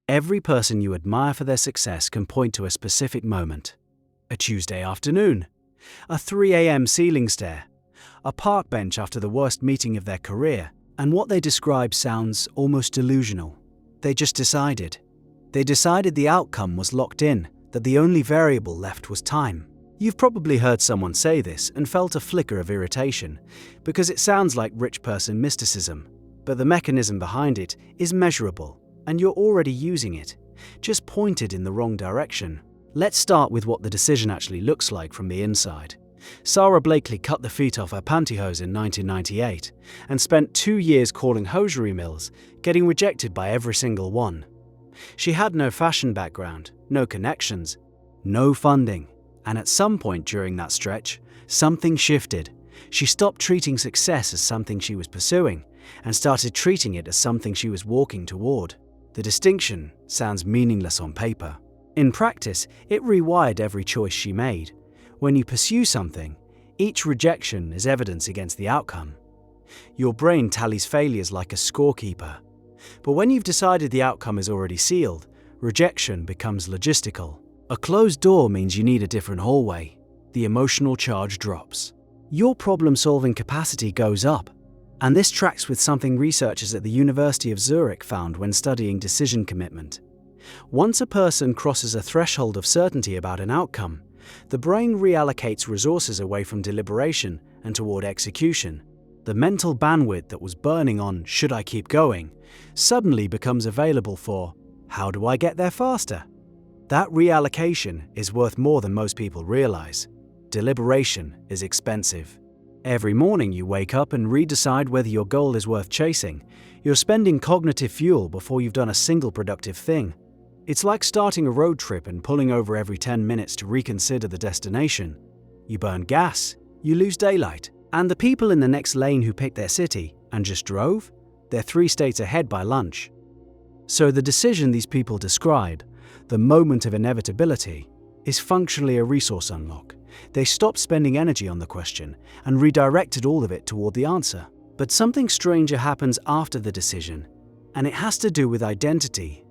Every person you admire for their success can point to a specific moment. A Tuesday afternoon, a 3 a.m. ceiling stare, a park bench after the worst meeting of their career, and what they describe sounds almost delusional. They just decided. They decided the outcome was locked in, that the only variable left was time. You've probably heard someone say this and felt a flicker of irritation, because it sounds like rich person mysticism. But the mechanism behind it is measurable, and you're already using it, just pointed in the wrong direction. Let's start with what the decision actually looks like from the inside. Sarah Blakely cut the feet off her pantyhose in 1998 and spent 2 years calling hosiery mills, getting rejected by every single one. She had no fashion background, no connections, no funding, and at some point during that stretch, something shifted. She stopped treating success as something she was pursuing and started treating it as something she was walking toward. The distinction sounds meaningless on paper. In practice, it rewired every choice she made. When you pursue something, each rejection is evidence against the outcome. Your brain tallies failures like a scorekeeper. But when you've decided the outcome is already sealed, rejection becomes logistical. A closed door means you need a different hallway. The emotional charge drops. Your problem-solving capacity goes up. And this tracks with something researchers at the University of Zurich found when studying decision commitment. Once a person crosses a threshold of certainty about an outcome, the brain reallocates resources away from deliberation and toward execution. The mental bandwidth that was burning on "should I keep going" suddenly becomes available for "how do I get there faster?" That reallocation is worth more than most people realize. Deliberation is expensive. Every morning you wake up and redecide whether your goal is worth chasing. You're spending cognitive fuel before you've done a single productive thing. It's like starting a road trip and pulling over every 10 minutes to reconsider the destination. You burn gas, you lose daylight, and the people in the next lane who picked their city and just drove, they're 3 states ahead by lunch. So the decision these people describe, the moment of inevitability, is functionally a resource unlock. They stopped spending energy on the question and redirected all of it toward the answer. But something stranger happens after the decision, and it has to do with identity.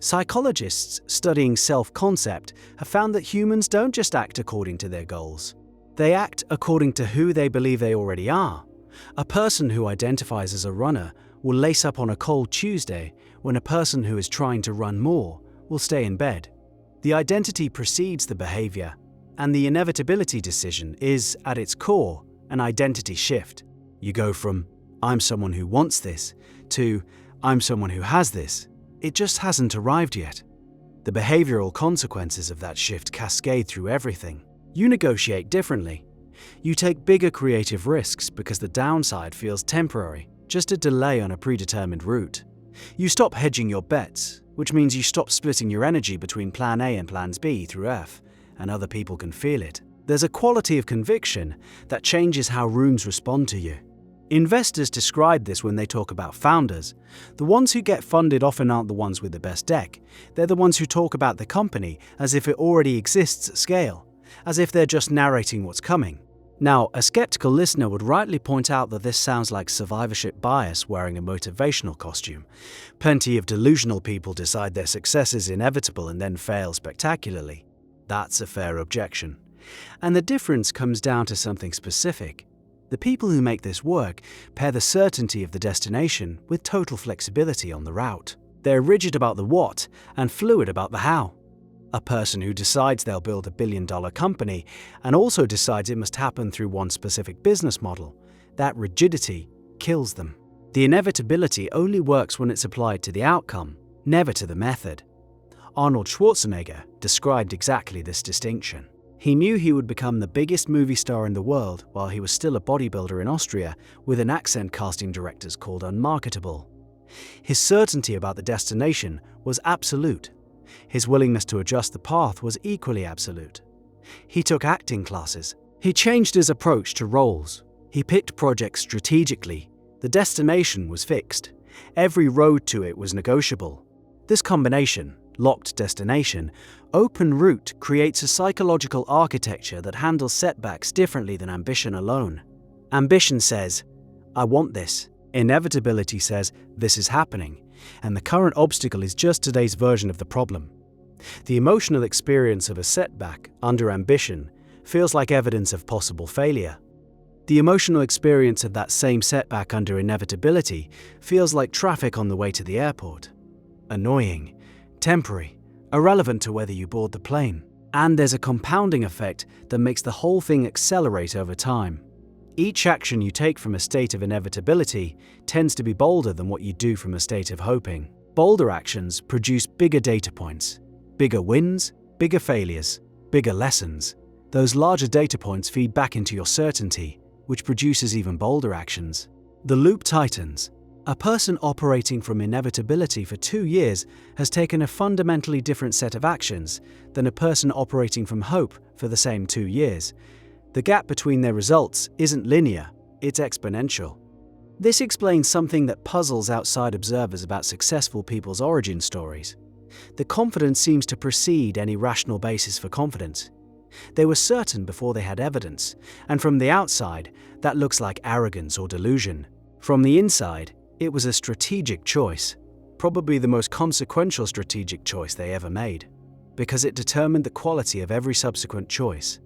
Psychologists studying self-concept have found that humans don't just act according to their goals. They act according to who they believe they already are. A person who identifies as a runner will lace up on a cold Tuesday, when a person who is trying to run more will stay in bed. The identity precedes the behavior, and the inevitability decision is, at its core, an identity shift. You go from "I'm someone who wants this" to "I'm someone who has this." It just hasn't arrived yet. The behavioral consequences of that shift cascade through everything. You negotiate differently. You take bigger creative risks because the downside feels temporary, just a delay on a predetermined route. You stop hedging your bets, which means you stop splitting your energy between plan A and plans B through F, and other people can feel it. There's a quality of conviction that changes how rooms respond to you. Investors describe this when they talk about founders. The ones who get funded often aren't the ones with the best deck. They're the ones who talk about the company as if it already exists at scale, as if they're just narrating what's coming. Now, a skeptical listener would rightly point out that this sounds like survivorship bias wearing a motivational costume. Plenty of delusional people decide their success is inevitable and then fail spectacularly. That's a fair objection. And the difference comes down to something specific. The people who make this work pair the certainty of the destination with total flexibility on the route. They're rigid about the what and fluid about the how. A person who decides they'll build a billion-dollar company and also decides it must happen through one specific business model, that rigidity kills them. The inevitability only works when it's applied to the outcome, never to the method. Arnold Schwarzenegger described exactly this distinction. He knew he would become the biggest movie star in the world while he was still a bodybuilder in Austria with an accent casting directors called unmarketable. His certainty about the destination was absolute. His willingness to adjust the path was equally absolute. He took acting classes. He changed his approach to roles. He picked projects strategically. The destination was fixed. Every road to it was negotiable. This combination, locked destination, open route, creates a psychological architecture that handles setbacks differently than ambition alone. Ambition says, "I want this." Inevitability says, "This is happening." and the current obstacle is just today's version of the problem. The emotional experience of a setback under ambition feels like evidence of possible failure. The emotional experience of that same setback under inevitability feels like traffic on the way to the airport. Annoying, temporary, irrelevant to whether you board the plane. And there's a compounding effect that makes the whole thing accelerate over time. Each action you take from a state of inevitability tends to be bolder than what you do from a state of hoping. Bolder actions produce bigger data points, bigger wins, bigger failures, bigger lessons. Those larger data points feed back into your certainty, which produces even bolder actions. The loop tightens. A person operating from inevitability for 2 years has taken a fundamentally different set of actions than a person operating from hope for the same 2 years. The gap between their results isn't linear, it's exponential. This explains something that puzzles outside observers about successful people's origin stories. The confidence seems to precede any rational basis for confidence. They were certain before they had evidence, and from the outside, that looks like arrogance or delusion. From the inside, it was a strategic choice, probably the most consequential strategic choice they ever made, because it determined the quality of every subsequent choice.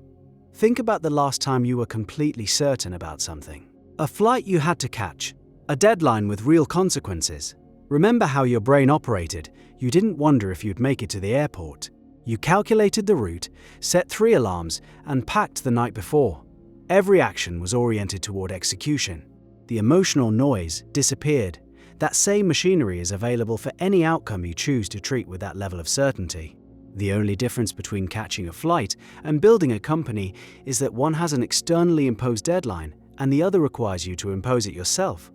Think about the last time you were completely certain about something. A flight you had to catch, a deadline with real consequences. Remember how your brain operated. You didn't wonder if you'd make it to the airport. You calculated the route, set 3 alarms, and packed the night before. Every action was oriented toward execution. The emotional noise disappeared. That same machinery is available for any outcome you choose to treat with that level of certainty. The only difference between catching a flight and building a company is that one has an externally imposed deadline and the other requires you to impose it yourself.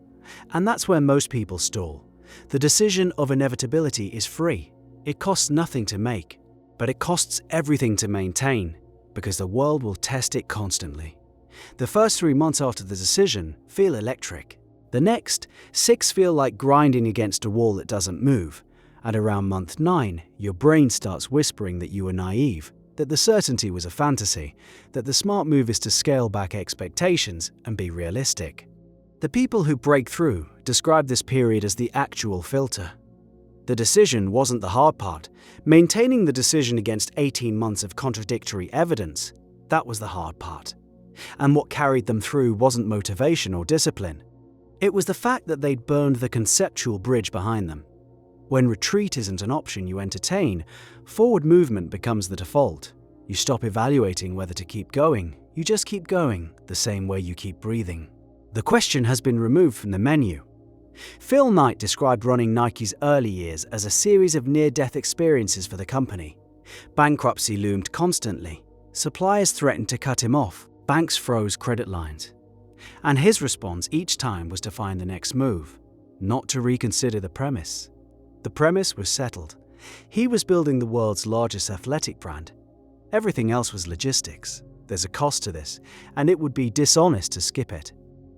And that's where most people stall. The decision of inevitability is free. It costs nothing to make, but it costs everything to maintain, because the world will test it constantly. The first 3 months after the decision feel electric. The next 6 feel like grinding against a wall that doesn't move. At around month 9, your brain starts whispering that you were naive, that the certainty was a fantasy, that the smart move is to scale back expectations and be realistic. The people who break through describe this period as the actual filter. The decision wasn't the hard part. Maintaining the decision against 18 months of contradictory evidence, that was the hard part. And what carried them through wasn't motivation or discipline. It was the fact that they'd burned the conceptual bridge behind them. When retreat isn't an option you entertain, forward movement becomes the default. You stop evaluating whether to keep going, you just keep going, the same way you keep breathing. The question has been removed from the menu. Phil Knight described running Nike's early years as a series of near-death experiences for the company. Bankruptcy loomed constantly. Suppliers threatened to cut him off. Banks froze credit lines. And his response each time was to find the next move, not to reconsider the premise. The premise was settled. He was building the world's largest athletic brand. Everything else was logistics. There's a cost to this, and it would be dishonest to skip it.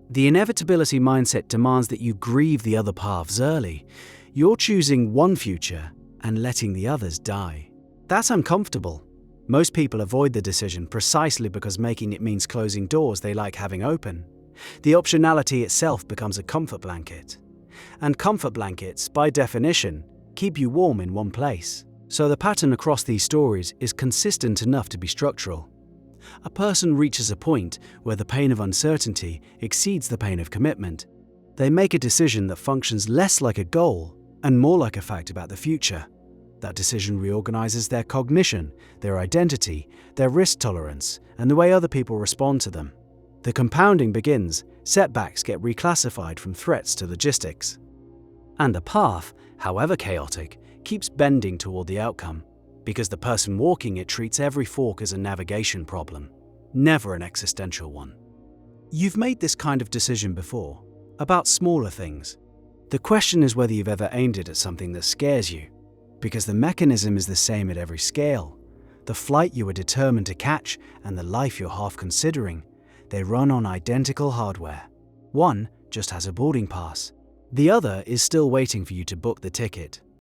The inevitability mindset demands that you grieve the other paths early. You're choosing one future and letting the others die. That's uncomfortable. Most people avoid the decision precisely because making it means closing doors they like having open. The optionality itself becomes a comfort blanket. And comfort blankets, by definition, keep you warm in one place. So the pattern across these stories is consistent enough to be structural. A person reaches a point where the pain of uncertainty exceeds the pain of commitment. They make a decision that functions less like a goal and more like a fact about the future. That decision reorganizes their cognition, their identity, their risk tolerance, and the way other people respond to them. The compounding begins. Setbacks get reclassified from threats to logistics. And the path, however chaotic, keeps bending toward the outcome, because the person walking it treats every fork as a navigation problem, never an existential one. You've made this kind of decision before, about smaller things. The question is whether you've ever aimed it at something that scares you, because the mechanism is the same at every scale. The flight you were determined to catch and the life you're half considering, they run on identical hardware. One just has a boarding pass. The other is still waiting for you to book the ticket.